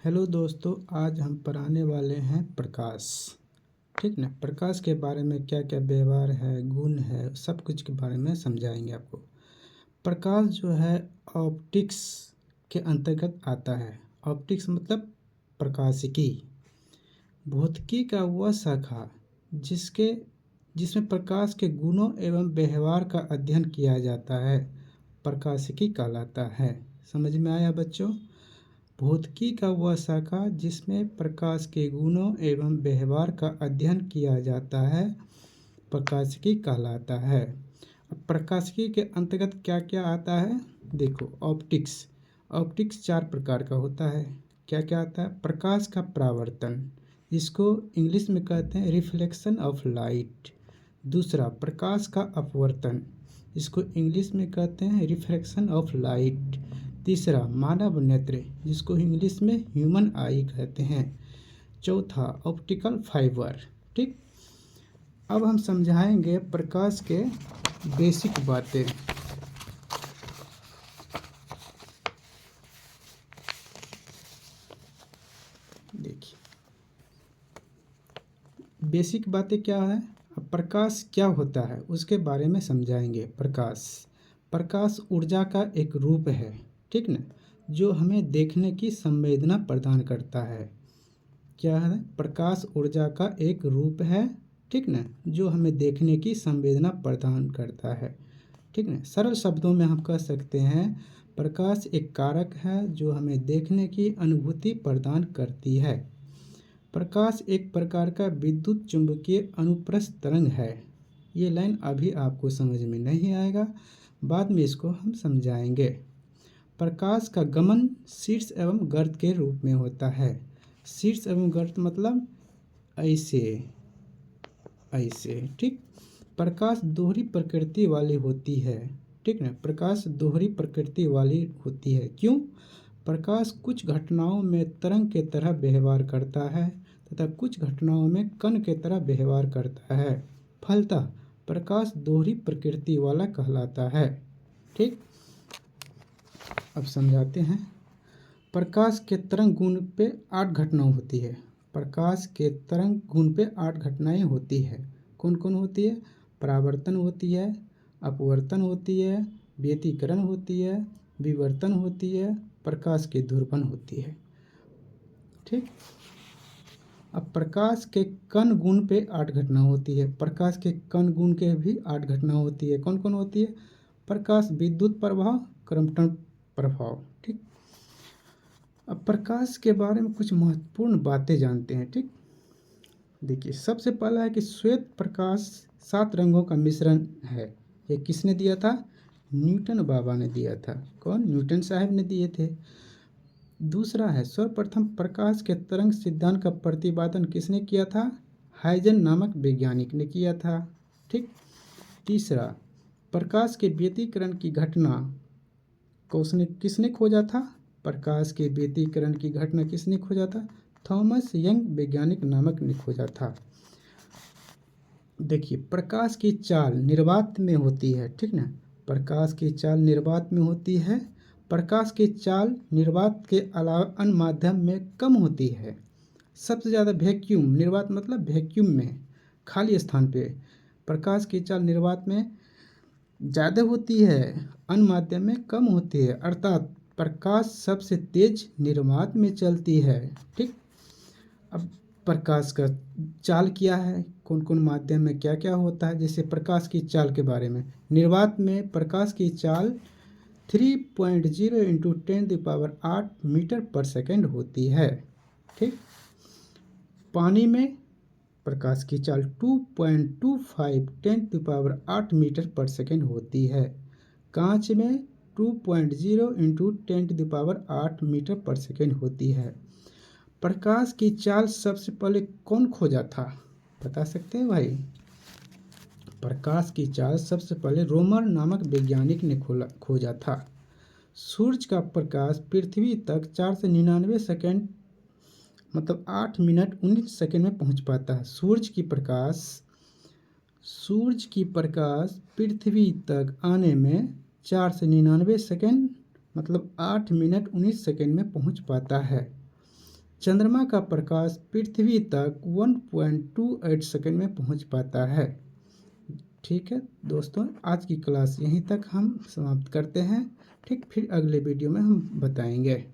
Hello दोस्तों, आज हम पढ़ाने वाले हैं प्रकाश। ठीक ना। प्रकाश के बारे में क्या क्या व्यवहार है, गुण है, सब कुछ के बारे में समझाएंगे आपको। प्रकाश जो है ऑप्टिक्स के अंतर्गत आता है। ऑप्टिक्स मतलब प्रकाशिकी। भौतिकी का वह शाखा जिसके जिसमें प्रकाश के गुणों एवं व्यवहार का अध्ययन किया जाता है, प्रकाशिकी कहलाता है। समझ में आया बच्चों? भौतिकी का वह शाखा जिसमें प्रकाश के गुणों एवं व्यवहार का अध्ययन किया जाता है, प्रकाशिकी कहलाता है। अब प्रकाशिकी के अंतर्गत क्या क्या आता है देखो। ऑप्टिक्स ऑप्टिक्स 4 प्रकार का होता है। क्या क्या आता है? प्रकाश का परावर्तन, जिसको इंग्लिश में कहते हैं रिफ्लेक्शन ऑफ लाइट। दूसरा, प्रकाश का अपवर्तन, जिसको इंग्लिश में कहते हैं रिफ्रैक्शन ऑफ लाइट। तीसरा, मानव नेत्र, जिसको इंग्लिश में ह्यूमन आई कहते हैं। चौथा, ऑप्टिकल फाइबर। ठीक। अब हम समझाएंगे प्रकाश के बेसिक बातें। देखिए, बेसिक बातें क्या है। अब प्रकाश क्या होता है उसके बारे में समझाएंगे। प्रकाश ऊर्जा का एक रूप है, ठीक ना, जो हमें देखने की संवेदना प्रदान करता है। क्या है? प्रकाश ऊर्जा का एक रूप है, ठीक ना, जो हमें देखने की संवेदना प्रदान करता है। ठीक ना। सरल शब्दों में हम कह सकते हैं प्रकाश एक कारक है जो हमें देखने की अनुभूति प्रदान करती है। प्रकाश एक प्रकार का विद्युत चुंबकीय अनुप्रस्थ तरंग है। ये लाइन अभी आपको समझ में नहीं आएगा, बाद में इसको हम समझाएंगे। प्रकाश का गमन शीर्ष एवं गर्त के रूप में होता है। शीर्ष एवं गर्त मतलब ऐसे ऐसे। ठीक। प्रकाश दोहरी प्रकृति वाली होती है। ठीक ना। प्रकाश दोहरी प्रकृति वाली होती है। क्यों? प्रकाश कुछ घटनाओं में तरंग के तरह व्यवहार करता है तथा कुछ घटनाओं में कण के तरह व्यवहार करता है। फलतः प्रकाश दोहरी प्रकृति वाला कहलाता है। ठीक। अब समझाते हैं। प्रकाश के तरंग गुण पे 8 घटनाएं होती है। प्रकाश के तरंग गुण पे 8 घटनाएं होती है। कौन कौन होती है? परावर्तन होती है, अपवर्तन होती है, व्यतिकरण होती है, विवर्तन होती है, प्रकाश की ध्रुवण होती है। ठीक। अब प्रकाश के कण गुण पे 8 घटना होती है। प्रकाश के कण गुण के भी 8 घटना होती है। कौन कौन होती है? प्रकाश विद्युत प्रभाव, क्रम्पटन प्रभाव। ठीक। अब प्रकाश के बारे में कुछ महत्वपूर्ण बातें जानते हैं। ठीक। देखिए, सबसे पहला है कि श्वेत प्रकाश 7 रंगों का मिश्रण है। ये किसने दिया था? न्यूटन बाबा ने दिया था। कौन? न्यूटन साहब ने दिए थे। दूसरा है, सर्वप्रथम प्रकाश के तरंग सिद्धांत का प्रतिपादन किसने किया था? हाइजन नामक वैज्ञानिक ने किया था। ठीक। तीसरा, प्रकाश के व्यतिकरण की घटना को किसने खोजा था? प्रकाश के व्यतिकरण की घटना किसने खोजा था? थॉमस यंग वैज्ञानिक नामक ने खोजा था। देखिए, प्रकाश की चाल निर्वात में होती है। ठीक ना। प्रकाश की चाल निर्वात में होती है। प्रकाश की चाल निर्वात के अलावा अन्य माध्यम में कम होती है। सबसे ज़्यादा वैक्यूम, निर्वात मतलब वैक्यूम में, खाली स्थान पे प्रकाश की चाल निर्वात में ज़्यादा होती है, अन्य माध्यम में कम होती है। अर्थात प्रकाश सबसे तेज निर्वात में चलती है। ठीक। अब प्रकाश का चाल क्या है, कौन कौन माध्यम में क्या क्या होता है, जैसे प्रकाश की चाल के बारे में। निर्वात में प्रकाश की चाल 3.0 इंटू 10⁸ मीटर पर सेकेंड होती है। ठीक। पानी में प्रकाश की चाल 2.25 10⁸ मीटर पर सेकेंड होती है। कांच में 2.0 इंटू 10⁸ मीटर पर सेकेंड होती है। प्रकाश की चाल सबसे पहले कौन खोजा था, बता सकते हैं भाई? प्रकाश की चाल सबसे पहले रोमर नामक वैज्ञानिक ने खोजा था। सूर्य का प्रकाश पृथ्वी तक 4 से 99 सेकेंड मतलब 8 मिनट 19 सेकेंड में पहुंच पाता है। सूर्य की प्रकाश पृथ्वी तक आने में 4 से 99 सेकेंड मतलब 8 मिनट 19 सेकेंड में पहुंच पाता है। चंद्रमा का प्रकाश पृथ्वी तक 1.28 सेकंड में पहुंच पाता है। ठीक है दोस्तों, आज की क्लास यहीं तक हम समाप्त करते हैं। ठीक, फिर अगले वीडियो में हम बताएंगे।